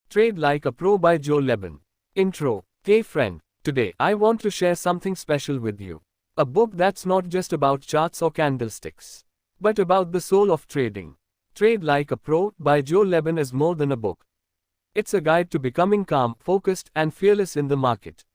Trade Like a Pro by Jode Lebin. Intro. Hey friend, today I want to share something special with you. A book that's not just about charts or candlesticks, but about the soul of trading. Trade Like a Pro by Jode Lebin is more than a book. It's a guide to becoming calm, focused, and fearless in the market.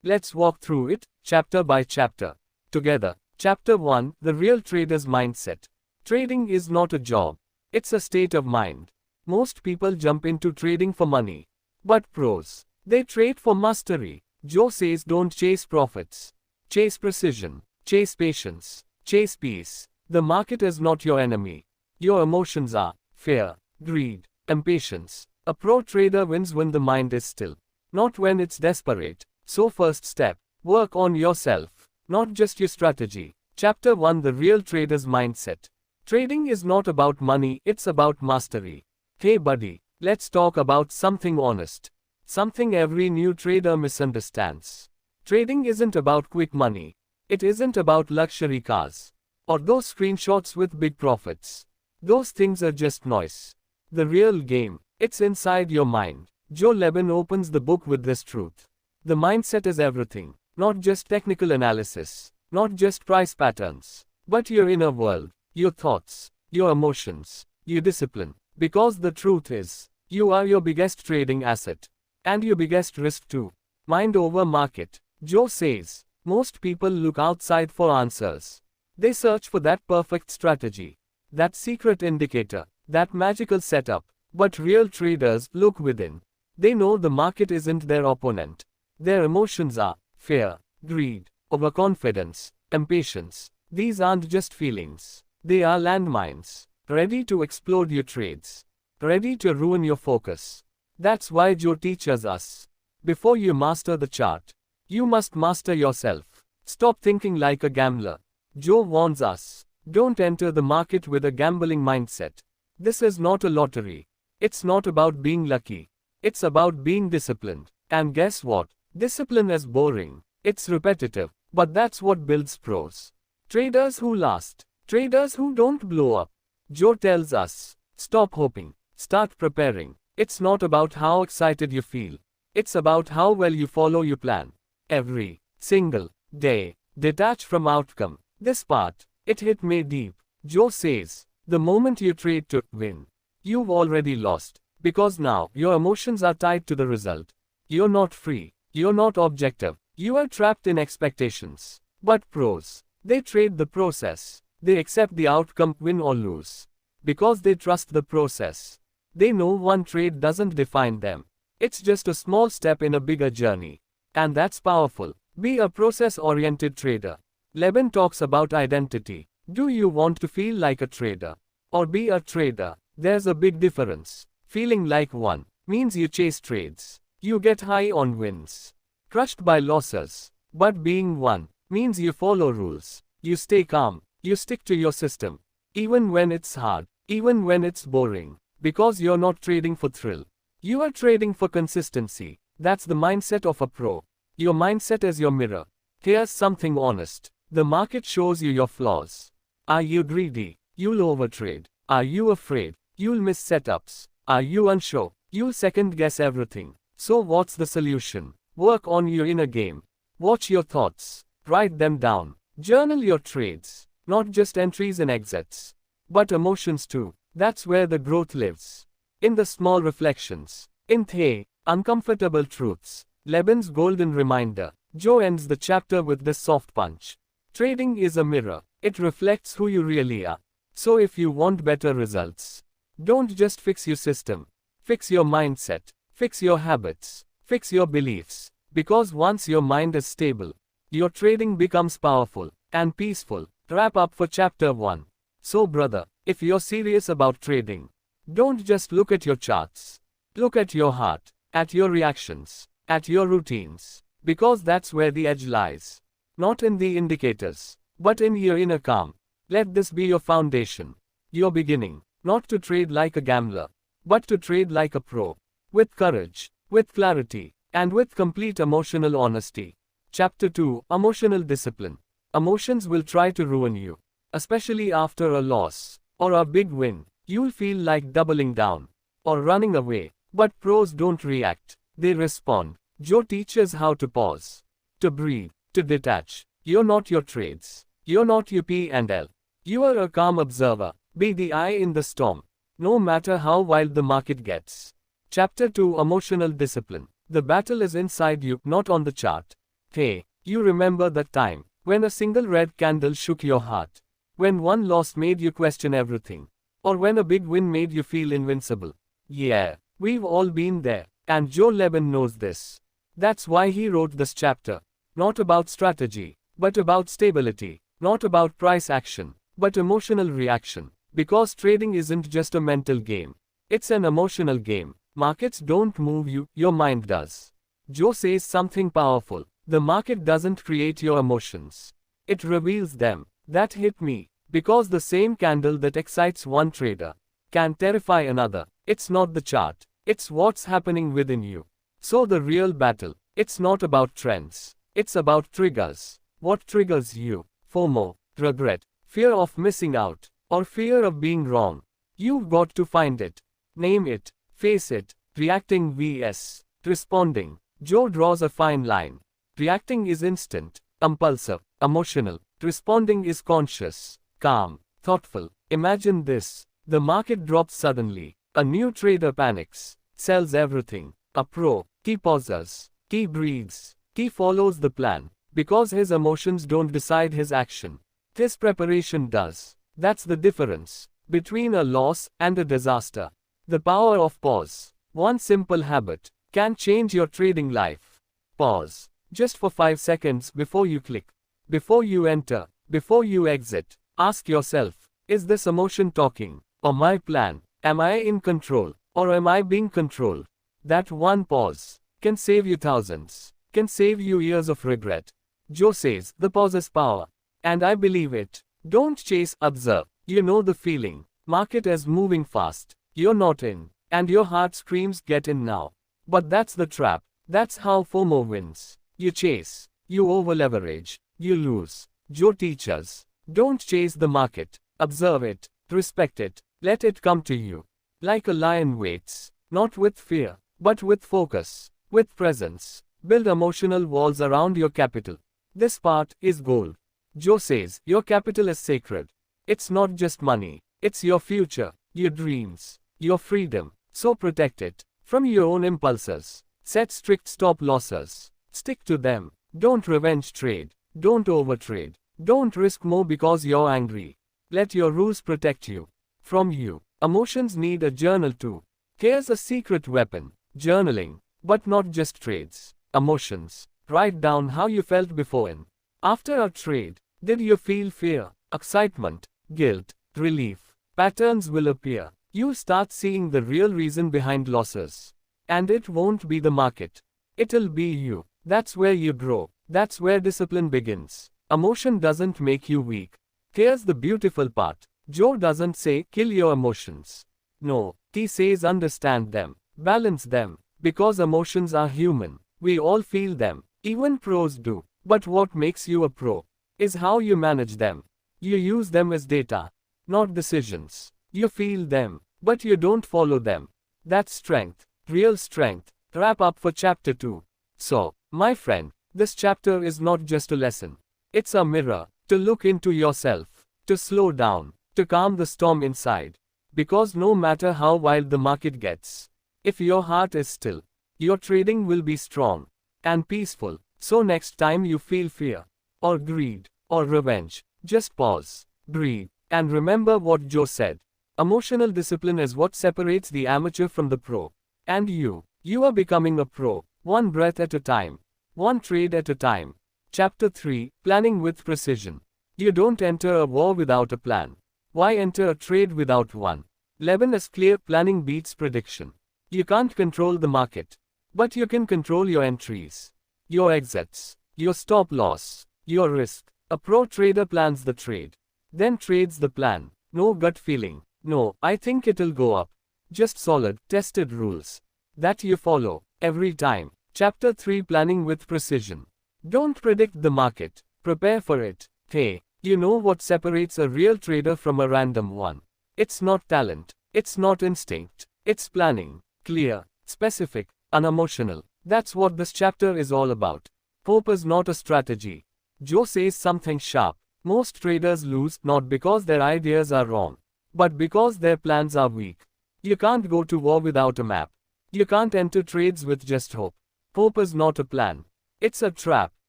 Let's walk through it, chapter by chapter. Together. Chapter 1, The Real Trader's Mindset. Trading is not a job. It's a state of mind. Most people jump into trading for money. But pros, they trade for mastery. Joe says don't chase profits. Chase precision. Chase patience. Chase peace. The market is not your enemy. Your emotions are fear, greed, impatience. A pro trader wins when the mind is still, not when it's desperate. So first step, work on yourself, not just your strategy. Chapter 1, The Real Trader's Mindset. Trading is not about money, it's about mastery. Hey buddy, let's talk about something honest. Something every new trader misunderstands. Trading isn't about quick money. It isn't about luxury cars. Or those screenshots with big profits. Those things are just noise. The real game, it's inside your mind. Jode Lebin opens the book with this truth. The mindset is everything. Not just technical analysis. Not just price patterns. But your inner world. Your thoughts. Your emotions. Your discipline. Because the truth is, you are your biggest trading asset. And your biggest risk too. Mind over market. Joe says, most people look outside for answers. They search for that perfect strategy. That secret indicator. That magical setup. But real traders look within. They know the market isn't their opponent. Their emotions are fear, greed, overconfidence, impatience. These aren't just feelings. They are landmines. Ready to explode your trades. Ready to ruin your focus. That's why Joe teaches us. Before you master the chart, you must master yourself. Stop thinking like a gambler. Joe warns us. Don't enter the market with a gambling mindset. This is not a lottery. It's not about being lucky. It's about being disciplined. And guess what? Discipline is boring. It's repetitive. But that's what builds pros. Traders who last. Traders who don't blow up. Joe tells us. Stop hoping. Start preparing. It's not about how excited you feel. It's about how well you follow your plan. Every single day. Detach from outcome. This part, it hit me deep. Joe says, the moment you trade to win, you've already lost. Because now, your emotions are tied to the result. You're not free. You're not objective. You are trapped in expectations. But pros, they trade the process. They accept the outcome, win or lose. Because they trust the process. They know one trade doesn't define them. It's just a small step in a bigger journey. And that's powerful. Be a process-oriented trader. Lebin talks about identity. Do you want to feel like a trader? Or be a trader? There's a big difference. Feeling like one means you chase trades. You get high on wins. Crushed by losses. But being one means you follow rules. You stay calm. You stick to your system. Even when it's hard. Even when it's boring. Because you're not trading for thrill. You are trading for consistency. That's the mindset of a pro. Your mindset is your mirror. Here's something honest. The market shows you your flaws. Are you greedy? You'll overtrade. Are you afraid? You'll miss setups. Are you unsure? You'll second guess everything. So what's the solution? Work on your inner game. Watch your thoughts. Write them down. Journal your trades. Not just entries and exits. But emotions too. That's where the growth lives. In the small reflections. In the uncomfortable truths. Lebin's golden reminder. Joe ends the chapter with this soft punch. Trading is a mirror. It reflects who you really are. So if you want better results, don't just fix your system. Fix your mindset. Fix your habits. Fix your beliefs. Because once your mind is stable, your trading becomes powerful and peaceful. Wrap up for chapter 1. So brother, if you're serious about trading, don't just look at your charts. Look at your heart, at your reactions, at your routines. Because that's where the edge lies. Not in the indicators, but in your inner calm. Let this be your foundation. Your beginning, not to trade like a gambler, but to trade like a pro. With courage, with clarity, and with complete emotional honesty. Chapter 2, Emotional Discipline. Emotions will try to ruin you. Especially after a loss, or a big win. You'll feel like doubling down, or running away. But pros don't react, they respond. Joe teaches how to pause, to breathe, to detach. You're not your trades. You're not your P&L. You are a calm observer. Be the eye in the storm, no matter how wild the market gets. Chapter 2: Emotional Discipline. The battle is inside you, not on the chart. Hey, you remember that time when a single red candle shook your heart? When one loss made you question everything? Or when a big win made you feel invincible? Yeah, we've all been there, and Jode Lebin knows this. That's why he wrote this chapter. Not about strategy, but about stability. Not about price action, but emotional reaction. Because trading isn't just a mental game. It's an emotional game. Markets don't move you, your mind does. Joe says something powerful. The market doesn't create your emotions. It reveals them. That hit me. Because the same candle that excites one trader can terrify another. It's not the chart. It's what's happening within you. So the real battle, it's not about trends. It's about triggers. What triggers you? FOMO, regret, fear of missing out, or fear of being wrong. You've got to find it. Name it. Face it. Reacting vs. responding. Joe draws a fine line. Reacting is instant, impulsive, emotional. Responding is conscious, calm, thoughtful. Imagine this. The market drops suddenly. A new trader panics, sells everything. A pro, he pauses, he breathes, he follows the plan. Because his emotions don't decide his action. His preparation does. That's the difference between a loss and a disaster. The power of pause. One simple habit can change your trading life. Pause. Just for 5 seconds before you click. Before you enter. Before you exit. Ask yourself, is this emotion talking? Or my plan? Am I in control? Or am I being controlled? That one pause can save you thousands. Can save you years of regret. Joe says, the pause is power. And I believe it. Don't chase, observe. You know the feeling. Market is moving fast. You're not in. And your heart screams, get in now. But that's the trap. That's how FOMO wins. You chase. You over-leverage. You lose. Joe teaches. Don't chase the market. Observe it. Respect it. Let it come to you. Like a lion waits. Not with fear, but with focus. With presence. Build emotional walls around your capital. This part is gold. Joe says, your capital is sacred. It's not just money. It's your future, your dreams, your freedom. So protect it from your own impulses. Set strict stop losses. Stick to them. Don't revenge trade. Don't overtrade. Don't risk more because you're angry. Let your rules protect you. From you. Emotions need a journal too. Here's a secret weapon. Journaling. But not just trades. Emotions. Write down how you felt before and after a trade. Did you feel fear, excitement, guilt, relief? Patterns will appear. You'll start seeing the real reason behind losses. And it won't be the market. It'll be you. That's where you grow. That's where discipline begins. Emotion doesn't make you weak. Here's the beautiful part. Joe doesn't say, kill your emotions. No, he says understand them. Balance them. Because emotions are human. We all feel them. Even pros do. But what makes you a pro is how you manage them. You use them as data, not decisions. You feel them, but you don't follow them. That's strength, real strength. Wrap up for chapter 2. So, my friend, this chapter is not just a lesson. It's a mirror to look into yourself, to slow down, to calm the storm inside. Because no matter how wild the market gets, if your heart is still, your trading will be strong and peaceful. So next time you feel fear, or greed, or revenge, just pause, breathe, and remember what Joe said. Emotional discipline is what separates the amateur from the pro. And you are becoming a pro, one breath at a time, one trade at a time. Chapter 3, Planning with Precision. You don't enter a war without a plan. Why enter a trade without one? Lebin is clear: planning beats prediction. You can't control the market, but you can control your entries, your exits, your stop loss, your risk. A pro trader plans the trade, then trades the plan. No gut feeling. No, I think it'll go up. Just solid, tested rules that you follow every time. Chapter 3, Planning with Precision. Don't predict the market. Prepare for it. Hey, you know what separates a real trader from a random one? It's not talent. It's not instinct. It's planning. Clear, specific, unemotional. That's what this chapter is all about. Hope is not a strategy. Joe says something sharp. Most traders lose not because their ideas are wrong, but because their plans are weak. You can't go to war without a map. You can't enter trades with just hope. Hope is not a plan. It's a trap.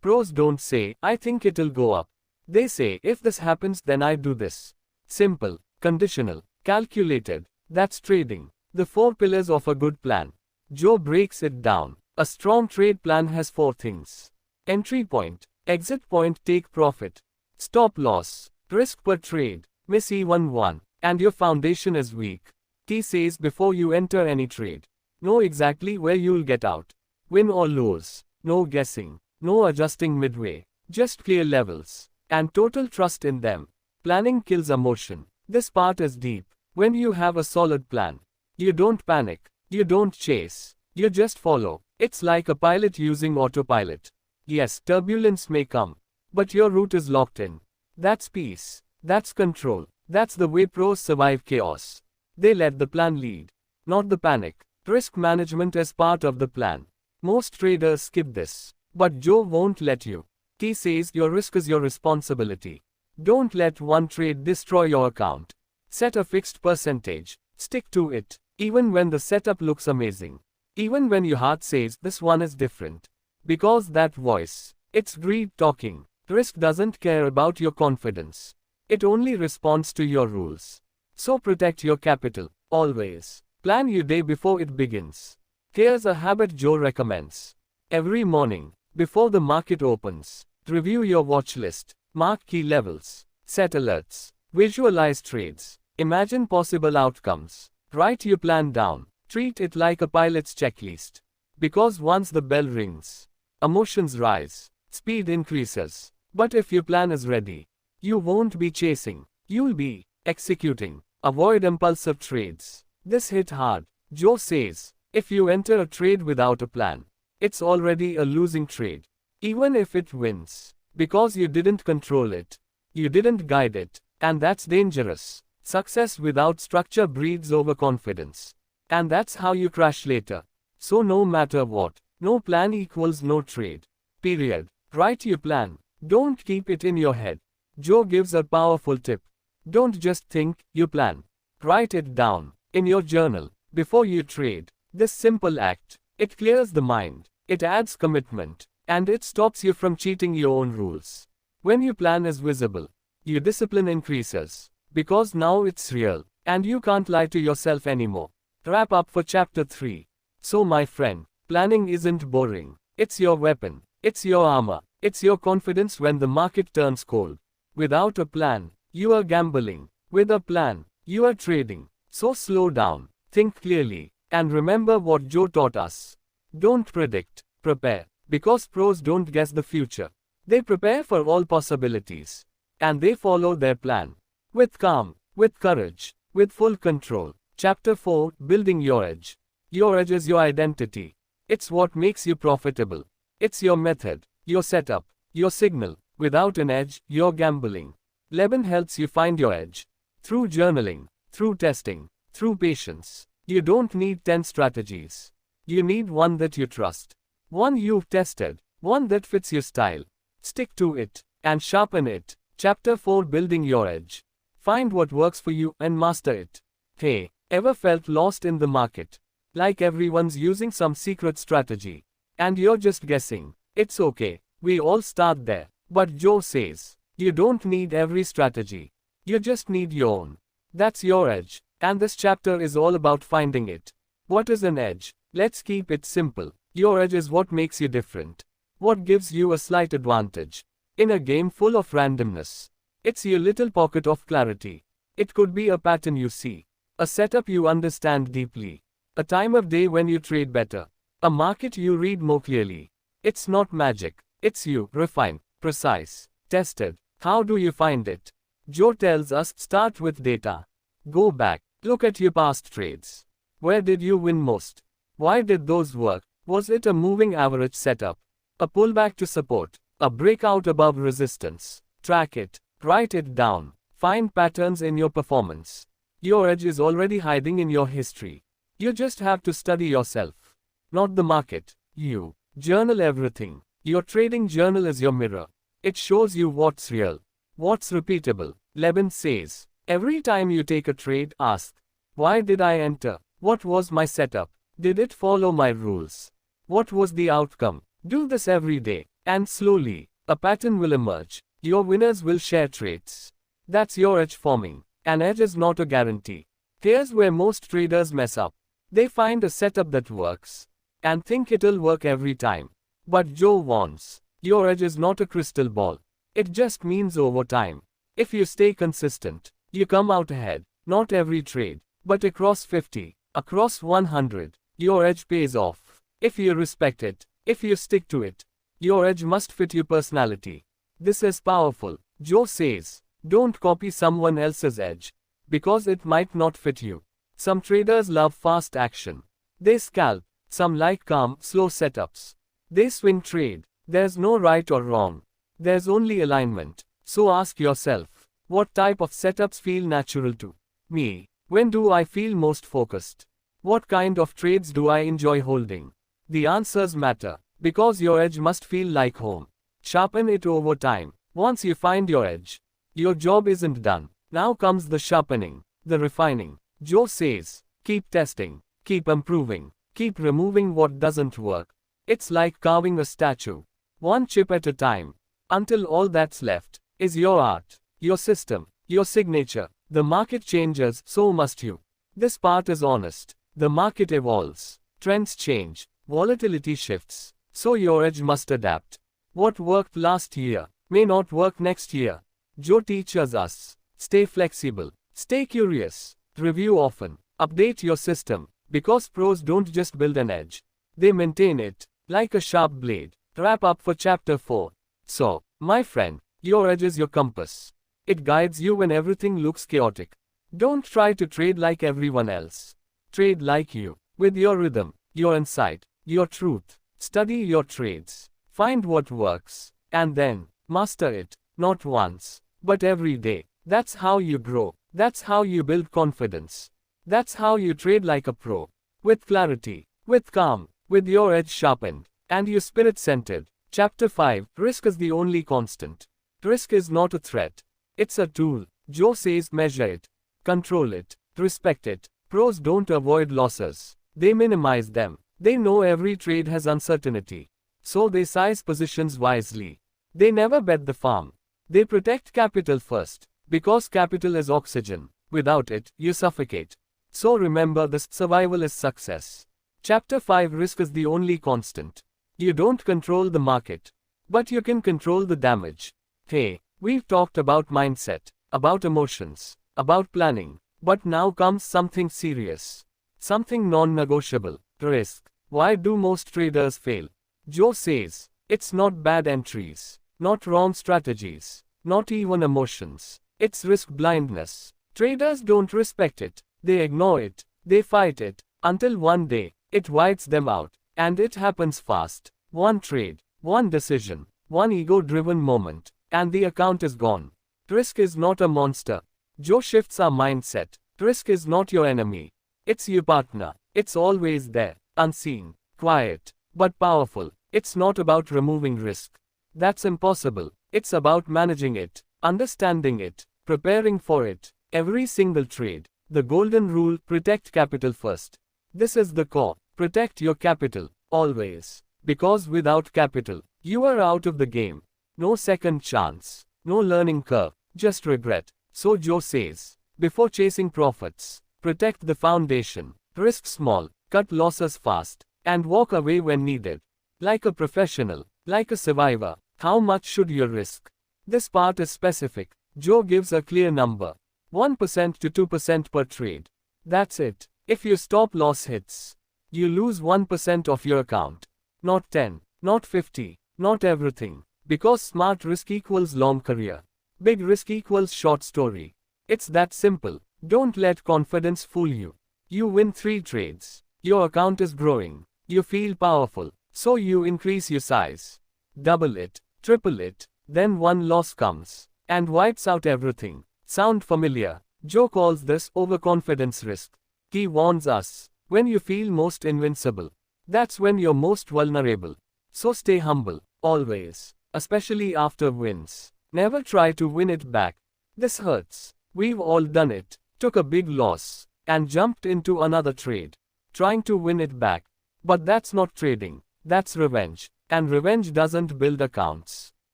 Pros don't say, I think it'll go up. They say, if this happens, then I do this. Simple, conditional, calculated. That's trading. The 4 pillars of a good plan. Joe breaks it down. A strong trade plan has 4 things. Entry point, exit point, take profit, stop loss, risk per trade, miss E11, and your foundation is weak. He says before you enter any trade, know exactly where you'll get out. Win or lose, no guessing, no adjusting midway, just clear levels, and total trust in them. Planning kills emotion. This part is deep. When you have a solid plan, you don't panic, you don't chase, you just follow. It's like a pilot using autopilot. Yes, turbulence may come, but your route is locked in. That's peace. That's control. That's the way pros survive chaos. They let the plan lead, not the panic. Risk management is part of the plan. Most traders skip this, but Joe won't let you. He says your risk is your responsibility. Don't let one trade destroy your account. Set a fixed percentage. Stick to it, even when the setup looks amazing. Even when your heart says this one is different. Because that voice, it's greed talking. Risk doesn't care about your confidence. It only responds to your rules. So protect your capital, always. Plan your day before it begins. Here's a habit Joe recommends. Every morning, before the market opens, review your watch list, mark key levels, set alerts, visualize trades, imagine possible outcomes, write your plan down, treat it like a pilot's checklist. Because once the bell rings, emotions rise, speed increases. But if your plan is ready, you won't be chasing, you'll be executing. Avoid impulsive trades. This hit hard. Joe says, if you enter a trade without a plan, it's already a losing trade. Even if it wins, because you didn't control it, you didn't guide it, and that's dangerous. Success without structure breeds overconfidence. And that's how you crash later. So no matter what, no plan equals no trade. Period. Write your plan. Don't keep it in your head. Joe gives a powerful tip. Don't just think, you plan. Write it down, in your journal, before you trade. This simple act, it clears the mind, it adds commitment, and it stops you from cheating your own rules. When your plan is visible, your discipline increases, because now it's real, and you can't lie to yourself anymore. Wrap up for chapter 3. So my friend, planning isn't boring. It's your weapon, it's your armor, it's your confidence when the market turns cold. Without a plan, you are gambling. With a plan, you are trading. So slow down, think clearly, and remember what Joe taught us. Don't predict, prepare. Because pros don't guess the future. They prepare for all possibilities. And they follow their plan. With calm, with courage, with full control. Chapter 4, Building Your Edge. Your edge is your identity. It's what makes you profitable. It's your method, your setup, your signal. Without an edge, you're gambling. Lebin helps you find your edge. Through journaling, through testing, through patience. You don't need 10 strategies. You need one that you trust. One you've tested. One that fits your style. Stick to it, and sharpen it. Chapter 4, Building Your Edge. Find what works for you and master it. Hey, ever felt lost in the market? Like everyone's using some secret strategy. And you're just guessing. It's okay, we all start there. But Joe says, you don't need every strategy. You just need your own. That's your edge. And this chapter is all about finding it. What is an edge? Let's keep it simple. Your edge is what makes you different. What gives you a slight advantage. In a game full of randomness. It's your little pocket of clarity. It could be a pattern you see. A setup you understand deeply. A time of day when you trade better. A market you read more clearly. It's not magic. It's you, refined, precise, tested. How do you find it? Joe tells us, start with data. Go back. Look at your past trades. Where did you win most? Why did those work? Was it a moving average setup? A pullback to support? A breakout above resistance? Track it. Write it down. Find patterns in your performance. Your edge is already hiding in your history. You just have to study yourself, not the market. You journal everything. Your trading journal is your mirror. It shows you what's real, what's repeatable. Lebin says, every time you take a trade, ask, why did I enter? What was my setup? Did it follow my rules? What was the outcome? Do this every day, and slowly, a pattern will emerge. Your winners will share traits. That's your edge forming. An edge is not a guarantee. Here's where most traders mess up. They find a setup that works, and think it'll work every time. But Joe warns, your edge is not a crystal ball. It just means over time. If you stay consistent, you come out ahead. Not every trade, but across 50, across 100, your edge pays off. If you respect it, if you stick to it, your edge must fit your personality. This is powerful. Joe says, don't copy someone else's edge, because it might not fit you. Some traders love fast action. They scalp. Some like calm, slow setups. They swing trade. There's no right or wrong. There's only alignment. So ask yourself, what type of setups feel natural to me? When do I feel most focused? What kind of trades do I enjoy holding? The answers matter, because your edge must feel like home. Sharpen it over time. Once you find your edge, your job isn't done. Now comes the sharpening, the refining. Joe says, keep testing, keep improving, keep removing what doesn't work. It's like carving a statue, one chip at a time, until all that's left is your art, your system, your signature. The market changes, so must you. This part is honest. The market evolves, trends change, volatility shifts, so your edge must adapt. What worked last year may not work next year. Joe teaches us, stay flexible, stay curious, review often, update your system, because pros don't just build an edge, they maintain it, like a sharp blade. Wrap up for chapter 4. So, my friend, your edge is your compass. It guides you when everything looks chaotic. Don't try to trade like everyone else. Trade like you, with your rhythm, your insight, your truth. Study your trades, find what works, and then, master it, not once, but every day. That's how you grow. That's how you build confidence. That's how you trade like a pro. With clarity, with calm, with your edge sharpened, and your spirit centered. Chapter 5. Risk is the only constant. Risk is not a threat. It's a tool. Joe says measure it, control it, respect it. Pros don't avoid losses. They minimize them. They know every trade has uncertainty. So they size positions wisely. They never bet the farm. They protect capital first. Because capital is oxygen. Without it, you suffocate. So remember this, survival is success. Chapter 5. Risk is the only constant. You don't control the market, but you can control the damage. Hey, we've talked about mindset, about emotions, about planning, but now comes something serious. Something non-negotiable. Risk. Why do most traders fail? Joe says, it's not bad entries, not wrong strategies, not even emotions. It's risk blindness. Traders don't respect it. They ignore it. They fight it, until one day, it wipes them out. And it happens fast. One trade, one decision, one ego-driven moment, and the account is gone. Risk is not a monster. Joe shifts our mindset. Risk is not your enemy. It's your partner. It's always there, unseen, quiet, but powerful. It's not about removing risk. That's impossible. It's about managing it, understanding it, preparing for it. Every single trade. The golden rule, protect capital first. This is the core. Protect your capital, always. Because without capital, you are out of the game. No second chance. No learning curve. Just regret. So Joe says, before chasing profits, protect the foundation. Risk small, cut losses fast, and walk away when needed. Like a professional, like a survivor. How much should you risk? This part is specific. Joe gives a clear number. 1% to 2% per trade. That's it. If your stop loss hits, you lose 1% of your account. Not 10, not 50, not everything. Because smart risk equals long career. Big risk equals short story. It's that simple. Don't let confidence fool you. You win 3 trades. Your account is growing. You feel powerful. So you increase your size. Double it, triple it. Then one loss comes and wipes out everything. Sound familiar? Joe calls this overconfidence risk. He warns us, When you feel most invincible, that's when you're most vulnerable. So stay humble, always, especially after wins. Never try to win it back. This hurts. We've all done it. Took a big loss and jumped into another trade, trying to win it back. But that's not trading, that's revenge. And revenge doesn't build accounts.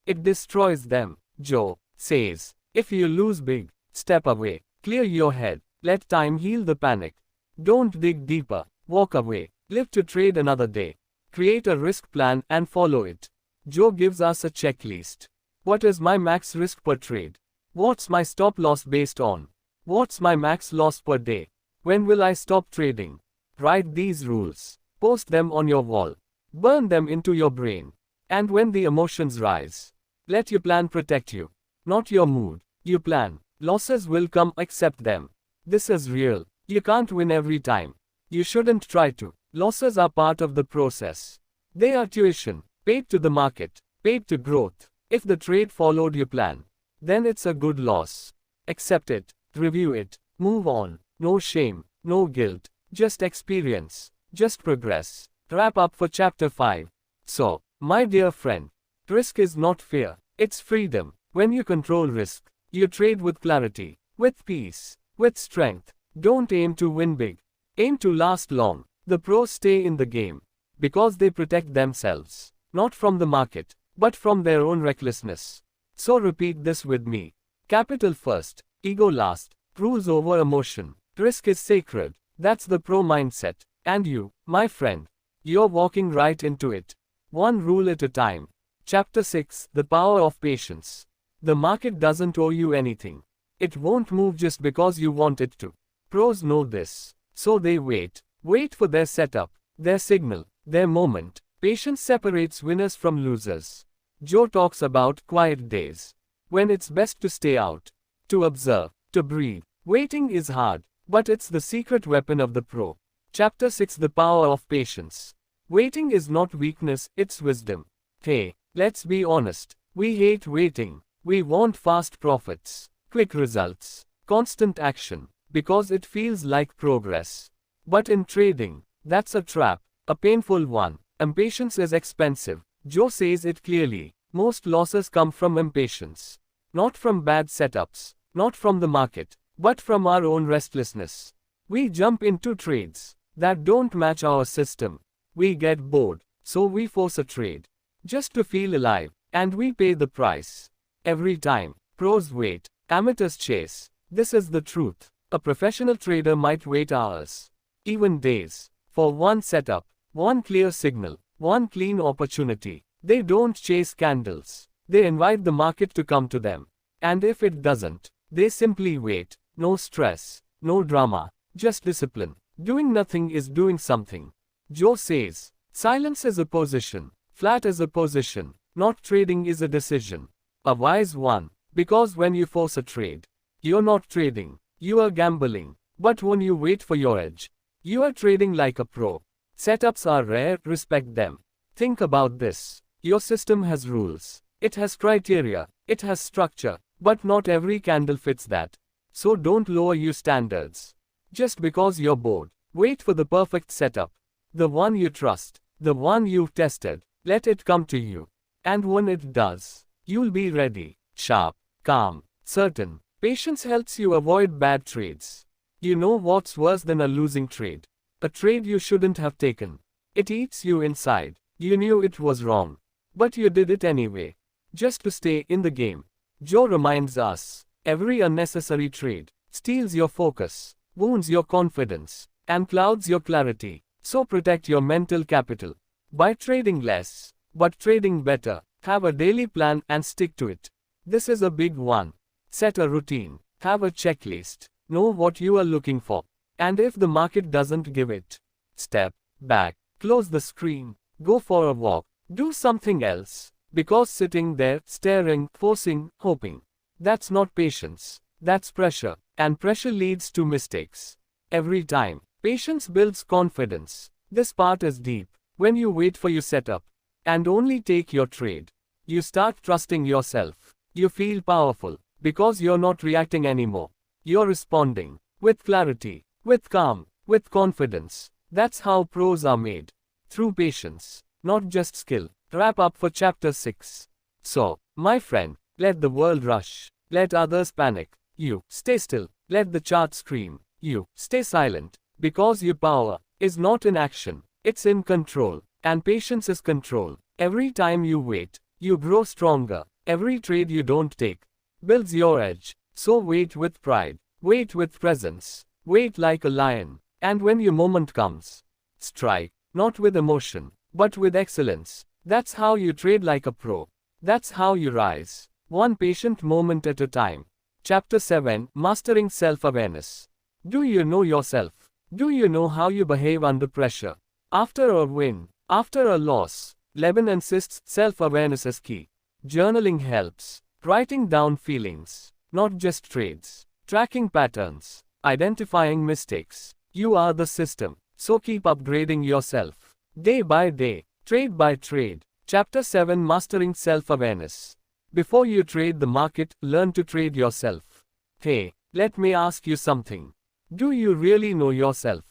It destroys them. Joe says, if you lose big, step away, clear your head, let time heal the panic. Don't dig deeper, walk away, live to trade another day. Create a risk plan and follow it. Joe gives us a checklist. What is my max risk per trade? What's my stop loss based on? What's my max loss per day? When will I stop trading? Write these rules. Post them on your wall. Burn them into your brain. And when the emotions rise, let your plan protect you. Not your mood. You plan. Losses will come, accept them. This is real. You can't win every time. You shouldn't try to. Losses are part of the process. They are tuition, paid to the market, paid to growth. If the trade followed your plan, then it's a good loss. Accept it, review it, move on. No shame, no guilt, just experience, just progress. Wrap up for chapter 5. So, my dear friend, risk is not fear, it's freedom. When you control risk, you trade with clarity, with peace, with strength. Don't aim to win big. Aim to last long. The pros stay in the game because they protect themselves, not from the market, but from their own recklessness. So repeat this with me. Capital first, ego last, rules over emotion. Risk is sacred. That's the pro mindset. And you, my friend, you're walking right into it. One rule at a time. Chapter 6, The Power of Patience. The market doesn't owe you anything. It won't move just because you want it to. Pros know this. So they wait. Wait for their setup, their signal, their moment. Patience separates winners from losers. Joe talks about quiet days, when it's best to stay out, to observe, to breathe. Waiting is hard, but it's the secret weapon of the pro. Chapter 6, The Power of Patience. Waiting is not weakness, it's wisdom. Hey, let's be honest. We hate waiting. We want fast profits, quick results, constant action, because it feels like progress. But in trading, that's a trap, a painful one. Impatience is expensive. Joe says it clearly. Most losses come from impatience. Not from bad setups, not from the market, but from our own restlessness. We jump into trades that don't match our system. We get bored, so we force a trade just to feel alive, and we pay the price. Every time, pros wait, amateurs chase. This is the truth. A professional trader might wait hours, even days, for one setup, one clear signal, one clean opportunity. They don't chase candles. They invite the market to come to them. And if it doesn't, they simply wait. No stress, no drama, just discipline. Doing nothing is doing something. Joe says, silence is a position, flat is a position, not trading is a decision. A wise one, because when you force a trade, you're not trading, you are gambling. But when you wait for your edge, you are trading like a pro. Setups are rare, respect them. Think about this. Your system has rules. It has criteria. It has structure. But not every candle fits that. So don't lower your standards. Just because you're bored. Wait for the perfect setup. The one you trust. The one you've tested. Let it come to you. And when it does, you'll be ready. Sharp, calm, certain. Patience helps you avoid bad trades. You know what's worse than a losing trade? A trade you shouldn't have taken. It eats you inside. You knew it was wrong. But you did it anyway. Just to stay in the game. Joe reminds us, every unnecessary trade steals your focus, wounds your confidence, and clouds your clarity. So protect your mental capital. By trading less, but trading better. Have a daily plan and stick to it. This is a big one. Set a routine. Have a checklist. Know what you are looking for. And if the market doesn't give it, step back. Close the screen. Go for a walk. Do something else. Because sitting there, staring, forcing, hoping, that's not patience. That's pressure. And pressure leads to mistakes. Every time. Patience builds confidence. This part is deep. When you wait for your setup and only take your trade, you start trusting yourself. You feel powerful because you're not reacting anymore. You're responding with clarity, with calm, with confidence. That's how pros are made. Through patience, not just skill. Wrap up for chapter 6. So, my friend, let the world rush. Let others panic. You, stay still. Let the chart scream. You, stay silent. Because your power is not in action. It's in control. And patience is control. Every time you wait, you grow stronger. Every trade you don't take builds your edge. So wait with pride. Wait with presence. Wait like a lion. And when your moment comes, strike. Not with emotion, but with excellence. That's how you trade like a pro. That's how you rise. One patient moment at a time. Chapter 7, Mastering Self-Awareness. Do you know yourself? Do you know how you behave under pressure? After a win, after a loss, Lebin insists self-awareness is key. Journaling helps. Writing down feelings, not just trades. Tracking patterns. Identifying mistakes. You are the system, so keep upgrading yourself. Day by day, trade by trade. Chapter 7, Mastering Self-Awareness. Before you trade the market, learn to trade yourself. Hey, let me ask you something. Do you really know yourself?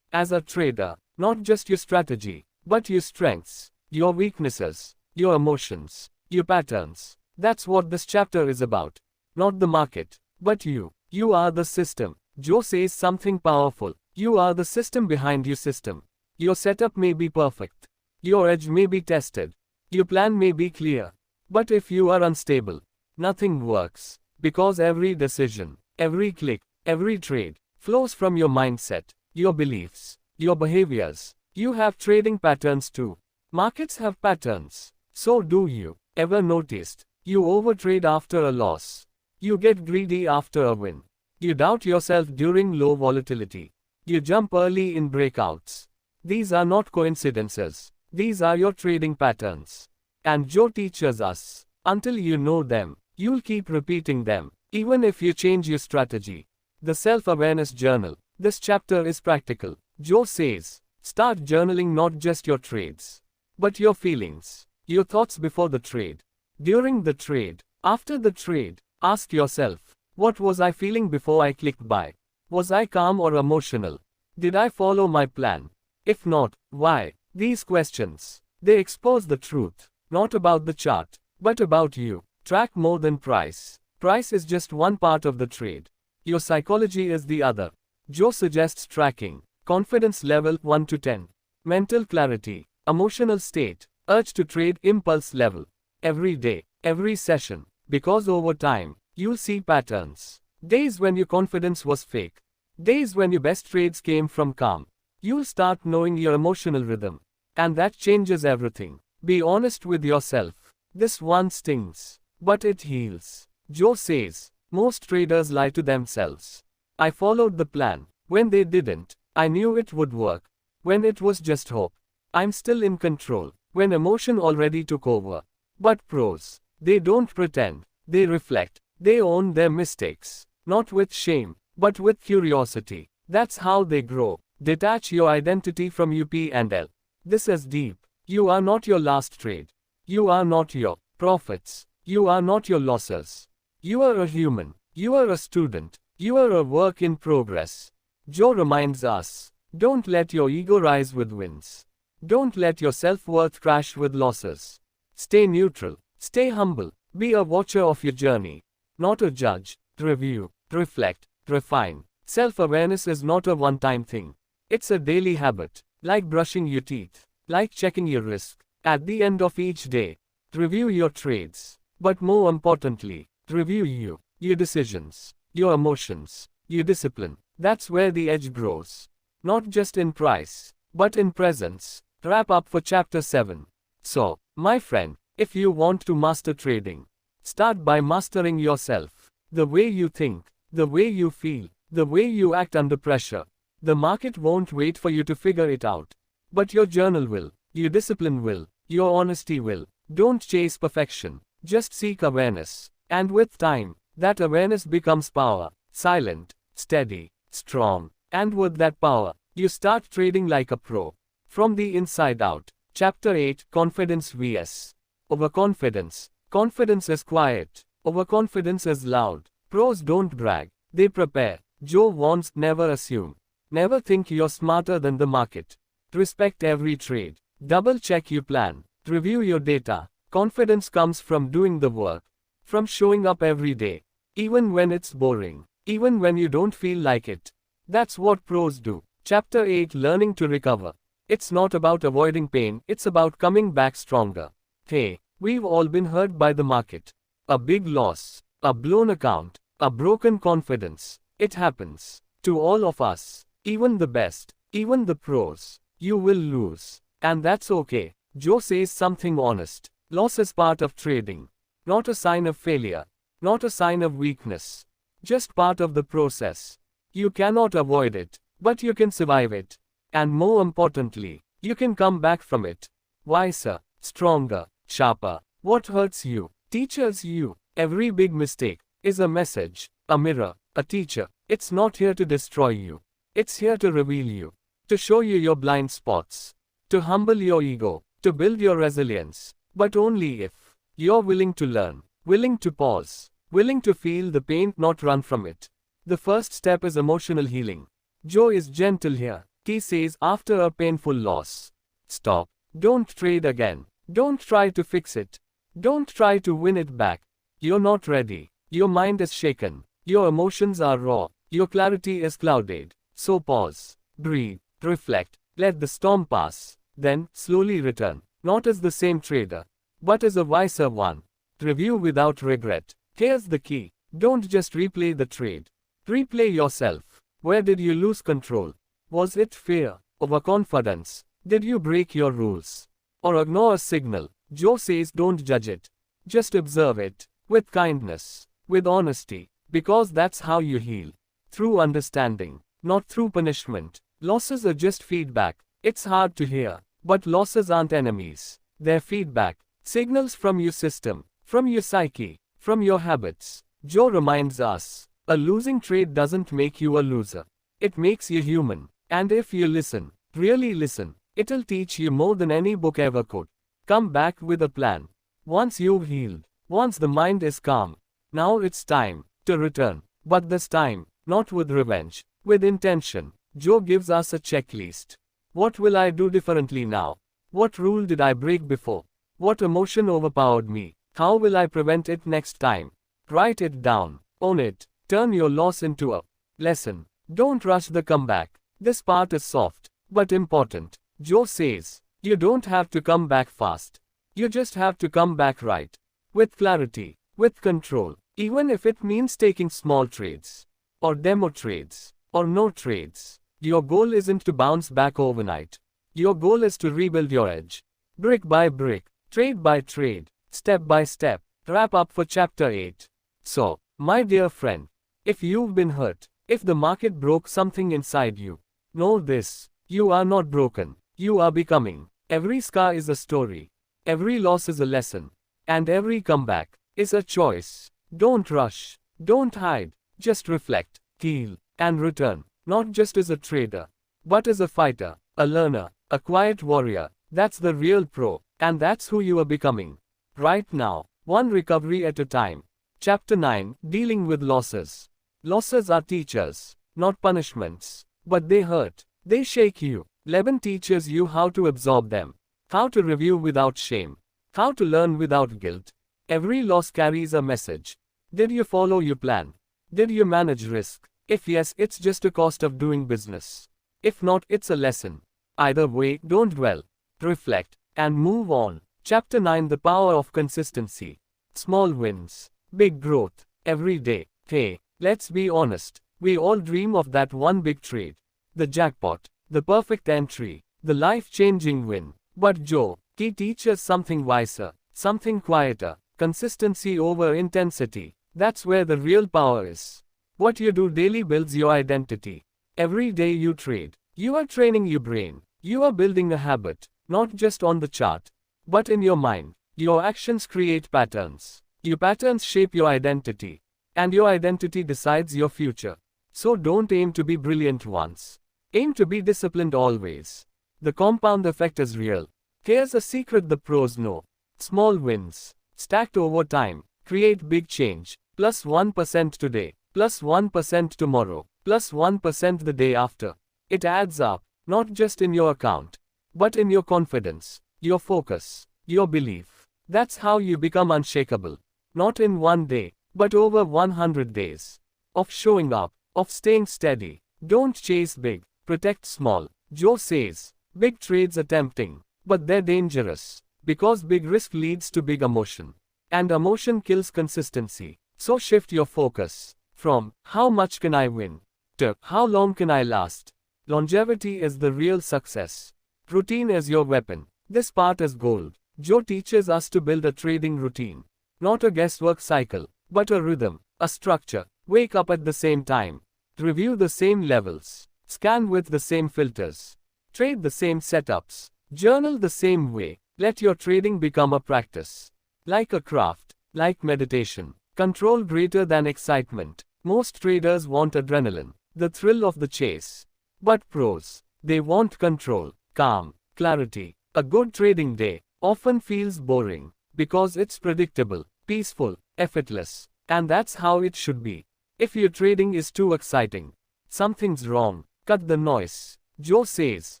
As a trader, not just your strategy, but your strengths, your weaknesses, your emotions, your patterns. That's what this chapter is about. Not the market, but you. You are the system. Joe says something powerful. You are the system behind your system. Your setup may be perfect. Your edge may be tested. Your plan may be clear. But if you are unstable, nothing works. Because every decision, every click, every trade flows from your mindset, your beliefs, your behaviors. You have trading patterns too. Markets have patterns. So do you. Ever noticed? You overtrade after a loss. You get greedy after a win. You doubt yourself during low volatility. You jump early in breakouts. These are not coincidences. These are your trading patterns. And Joe teaches us, until you know them, you'll keep repeating them, even if you change your strategy. The Self-Awareness Journal. This chapter is practical. Joe says, start journaling not just your trades, but your feelings, your thoughts before the trade, during the trade, after the trade. Ask yourself, what was I feeling before I clicked buy? Was I calm or emotional? Did I follow my plan? If not, why? These questions, they expose the truth, not about the chart, but about you. Track more than price. Price is just one part of the trade. Your psychology is the other. Joe suggests tracking. Confidence level 1 to 10. Mental clarity. Emotional state. Urge to trade impulse level. Every day, every session. Because over time, you'll see patterns. Days when your confidence was fake. Days when your best trades came from calm. You'll start knowing your emotional rhythm. And that changes everything. Be honest with yourself. This one stings, but it heals. Joe says, most traders lie to themselves. I followed the plan. When they didn't, I knew it would work. When it was just hope, I'm still in control. When emotion already took over. But pros, they don't pretend. They reflect. They own their mistakes. Not with shame, but with curiosity. That's how they grow. Detach your identity from UP&L. This is deep. You are not your last trade. You are not your profits. You are not your losses. You are a human. You are a student. You are a work in progress. Joe reminds us, don't let your ego rise with wins. Don't let your self-worth crash with losses. Stay neutral. Stay humble. Be a watcher of your journey. Not a judge. Review. Reflect. Refine. Self-awareness is not a one-time thing. It's a daily habit. Like brushing your teeth. Like checking your risk. At the end of each day, review your trades. But more importantly, review you. Your decisions. Your emotions. Your discipline. That's where the edge grows. Not just in price, but in presence. Wrap up for chapter 7. So, my friend, if you want to master trading, start by mastering yourself. The way you think, the way you feel, the way you act under pressure. The market won't wait for you to figure it out. But your journal will, your discipline will, your honesty will. Don't chase perfection, just seek awareness. And with time, that awareness becomes power. Silent, steady, strong. And with that power, you start trading like a pro. From the inside out. Chapter 8, Confidence vs. Overconfidence. Confidence is quiet. Overconfidence is loud. Pros don't brag. They prepare. Joe warns, never assume. Never think you're smarter than the market. Respect every trade. Double check your plan. Review your data. Confidence comes from doing the work. From showing up every day. Even when it's boring. Even when you don't feel like it. That's what pros do. Chapter 8, Learning to Recover. It's not about avoiding pain, it's about coming back stronger. Hey, we've all been hurt by the market. A big loss. A blown account. A broken confidence. It happens. To all of us. Even the best. Even the pros. You will lose. And that's okay. Joe says something honest. Loss is part of trading. Not a sign of failure. Not a sign of weakness. Just part of the process. You cannot avoid it, but you can survive it. And more importantly, you can come back from it. Wiser, stronger, sharper. What hurts you, teaches you. Every big mistake is a message, a mirror, a teacher. It's not here to destroy you. It's here to reveal you. To show you your blind spots. To humble your ego. To build your resilience. But only if you're willing to learn. Willing to pause. Willing to feel the pain, not run from it. The first step is emotional healing. Joe is gentle here. He says after a painful loss. Stop. Don't trade again. Don't try to fix it. Don't try to win it back. You're not ready. Your mind is shaken. Your emotions are raw. Your clarity is clouded. So pause. Breathe. Reflect. Let the storm pass. Then, slowly return. Not as the same trader, but as a wiser one. Review without regret. Here's the key. Don't just replay the trade. Replay yourself. Where did you lose control? Was it fear? Overconfidence? Did you break your rules? Or ignore a signal? Joe says don't judge it. Just observe it. With kindness. With honesty. Because that's how you heal. Through understanding. Not through punishment. Losses are just feedback. It's hard to hear. But losses aren't enemies. They're feedback. Signals from your system. From your psyche. From your habits. Joe reminds us. A losing trade doesn't make you a loser. It makes you human. And if you listen, really listen, it'll teach you more than any book ever could. Come back with a plan. Once you've healed. Once the mind is calm. Now it's time to return. But this time, not with revenge. With intention. Joe gives us a checklist. What will I do differently now? What rule did I break before? What emotion overpowered me? How will I prevent it next time? Write it down. Own it. Turn your loss into a lesson. Don't rush the comeback. This part is soft, but important. Joe says, you don't have to come back fast. You just have to come back right. With clarity. With control. Even if it means taking small trades. Or demo trades. Or no trades. Your goal isn't to bounce back overnight. Your goal is to rebuild your edge. Brick by brick. Trade by trade. Step by step. Wrap up for chapter 8. So, my dear friend, if you've been hurt, if the market broke something inside you, know this. You are not broken. You are becoming. Every scar is a story. Every loss is a lesson. And every comeback is a choice. Don't rush. Don't hide. Just reflect, heal, and return. Not just as a trader, but as a fighter, a learner, a quiet warrior. That's the real pro. And that's who you are becoming. Right now, one recovery at a time. Chapter 9, Dealing with Losses. Losses are teachers, not punishments. But they hurt. They shake you. Lebin teaches you how to absorb them. How to review without shame. How to learn without guilt. Every loss carries a message. Did you follow your plan? Did you manage risk? If yes, it's just a cost of doing business. If not, it's a lesson. Either way, don't dwell. Reflect. And move on. Chapter 9, The Power of Consistency. Small wins. Big growth. Every day. Hey, let's be honest. We all dream of that one big trade. The jackpot. The perfect entry. The life-changing win. But Joe, he teaches something wiser. Something quieter. Consistency over intensity. That's where the real power is. What you do daily builds your identity. Every day you trade. You are training your brain. You are building a habit. Not just on the chart. But in your mind. Your actions create patterns. Your patterns shape your identity. And your identity decides your future. So don't aim to be brilliant once. Aim to be disciplined always. The compound effect is real. Here's a secret the pros know. Small wins. Stacked over time. Create big change. Plus 1% today. Plus 1% tomorrow. Plus 1% the day after. It adds up, not just in your account, but in your confidence, your focus, your belief. That's how you become unshakable. Not in one day, but over 100 days. Of showing up, of staying steady. Don't chase big, protect small. Joe says, big trades are tempting, but they're dangerous. Because big risk leads to big emotion. And emotion kills consistency. So shift your focus from, how much can I win, to, how long can I last? Longevity is the real success. Routine is your weapon. This part is gold. Joe teaches us to build a trading routine. Not a guesswork cycle, but a rhythm, a structure. Wake up at the same time. Review the same levels. Scan with the same filters. Trade the same setups. Journal the same way. Let your trading become a practice. Like a craft, like meditation. Control greater than excitement. Most traders want adrenaline, the thrill of the chase. But pros, they want control, calm, clarity. A good trading day often feels boring because it's predictable, peaceful, effortless, and that's how it should be. If your trading is too exciting, something's wrong. Cut the noise. Joe says,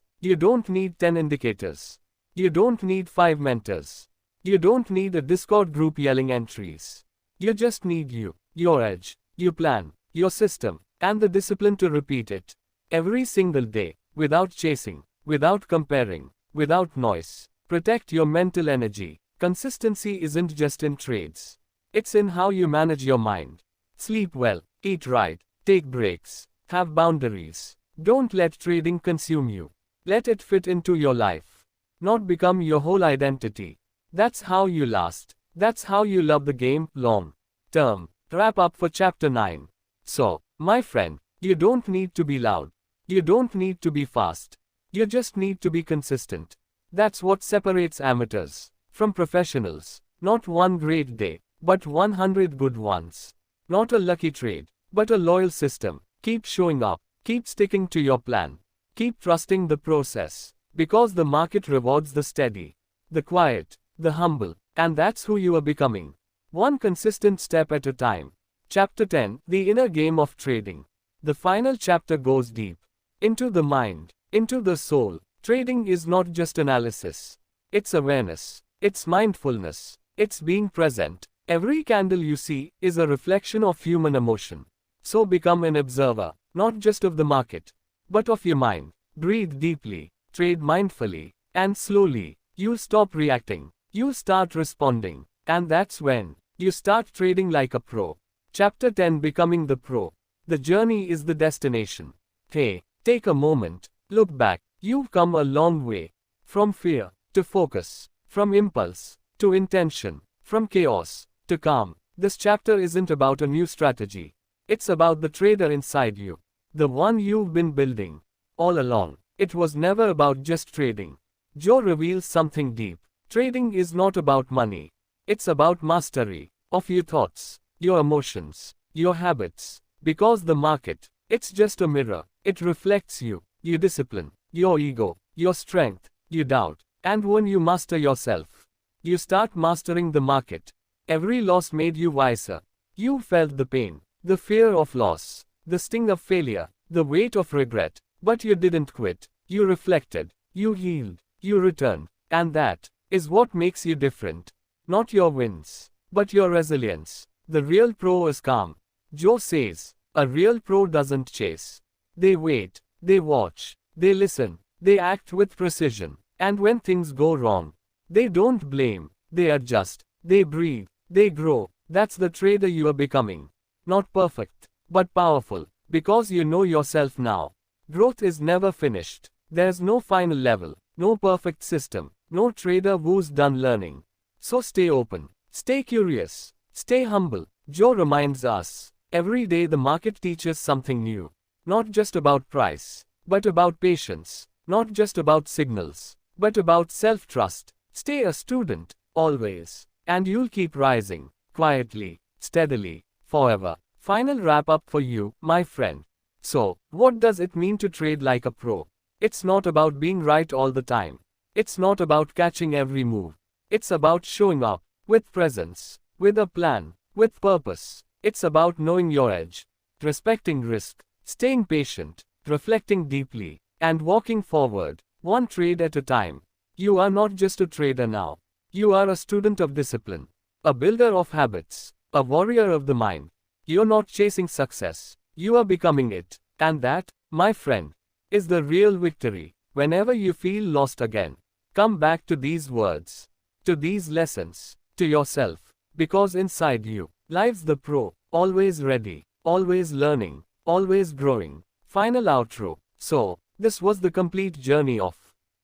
you don't need 10 indicators. You don't need 5 mentors. You don't need a Discord group yelling entries. You just need you, your edge, your plan, your system, and the discipline to repeat it. Every single day, without chasing, without comparing, without noise. Protect your mental energy. Consistency isn't just in trades. It's in how you manage your mind. Sleep well, eat right, take breaks, have boundaries. Don't let trading consume you. Let it fit into your life. Not become your whole identity. That's how you last. That's how you love the game, long term. Wrap up for chapter 9. So, my friend, you don't need to be loud. You don't need to be fast. You just need to be consistent. That's what separates amateurs from professionals. Not one great day, but 100 good ones. Not a lucky trade, but a loyal system. Keep showing up. Keep sticking to your plan. Keep trusting the process. Because the market rewards the steady, the quiet, the humble, and that's who you are becoming. One consistent step at a time. Chapter 10, The Inner Game of Trading. The final chapter goes deep. Into the mind, into the soul. Trading is not just analysis. It's awareness. It's mindfulness. It's being present. Every candle you see is a reflection of human emotion. So become an observer, not just of the market, but of your mind. Breathe deeply, trade mindfully, and slowly, you'll stop reacting. You'll start responding. And that's when you start trading like a pro. Chapter 10, Becoming the Pro. The journey is the destination. Hey, take a moment, look back. You've come a long way. From fear to focus, from impulse to intention, from chaos to calm. This chapter isn't about a new strategy. It's about the trader inside you. The one you've been building all along. It was never about just trading. Joe reveals something deep. Trading is not about money. It's about mastery of your thoughts, your emotions, your habits. Because the market, it's just a mirror. It reflects you, your discipline, your ego, your strength, your doubt. And when you master yourself, you start mastering the market. Every loss made you wiser. You felt the pain, the fear of loss, the sting of failure, the weight of regret. But you didn't quit. You reflected, you healed, you returned. And that is what makes you different. Not your wins, but your resilience. The real pro is calm. Joe says, a real pro doesn't chase. They wait, they watch, they listen, they act with precision. And when things go wrong, they don't blame, they adjust, they breathe, they grow. That's the trader you are becoming. Not perfect, but powerful, because you know yourself now. Growth is never finished. There's no final level, no perfect system, no trader who's done learning. So stay open, stay curious, stay humble. Joe reminds us, every day the market teaches something new. Not just about price, but about patience. Not just about signals, but about self-trust. Stay a student, always. And you'll keep rising, quietly, steadily, forever. Final wrap-up for you, my friend. So, what does it mean to trade like a pro? It's not about being right all the time. It's not about catching every move. It's about showing up, with presence, with a plan, with purpose. It's about knowing your edge, respecting risk, staying patient, reflecting deeply, and walking forward, one trade at a time. You are not just a trader now. You are a student of discipline, a builder of habits, a warrior of the mind. You're not chasing success, you are becoming it. And that, my friend, is the real victory. Whenever you feel lost again, come back to these words, to these lessons, to yourself, because inside you lives the pro, always ready, always learning, always growing. Final outro. So, this was the complete journey of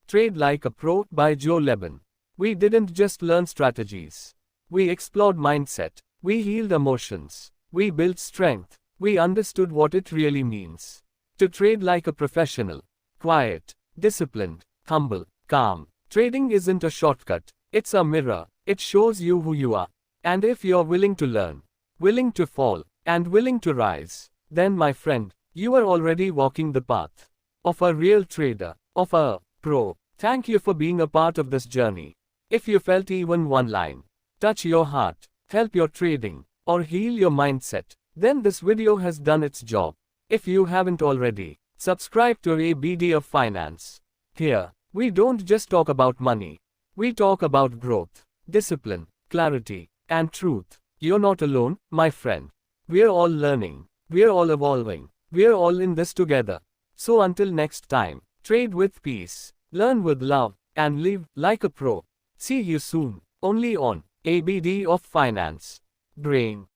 Trade Like a Pro by Jode Lebin. We didn't just learn strategies. We explored mindset. We healed emotions. We built strength. We understood what it really means to trade like a professional. Quiet, disciplined, humble, calm. Trading isn't a shortcut. It's a mirror. It shows you who you are. And if you're willing to learn, willing to fall, and willing to rise, then my friend, you are already walking the path of a real trader, of a pro. Thank you for being a part of this journey. If you felt even one line touch your heart, help your trading, or heal your mindset, then this video has done its job. If you haven't already, subscribe to ABD of Finance. Here, we don't just talk about money. We talk about growth, discipline, clarity, and truth. You're not alone, my friend. We're all learning. We're all evolving. We're all in this together. So until next time, trade with peace, learn with love, and live like a pro. See you soon, only on ABD of Finance. Brain.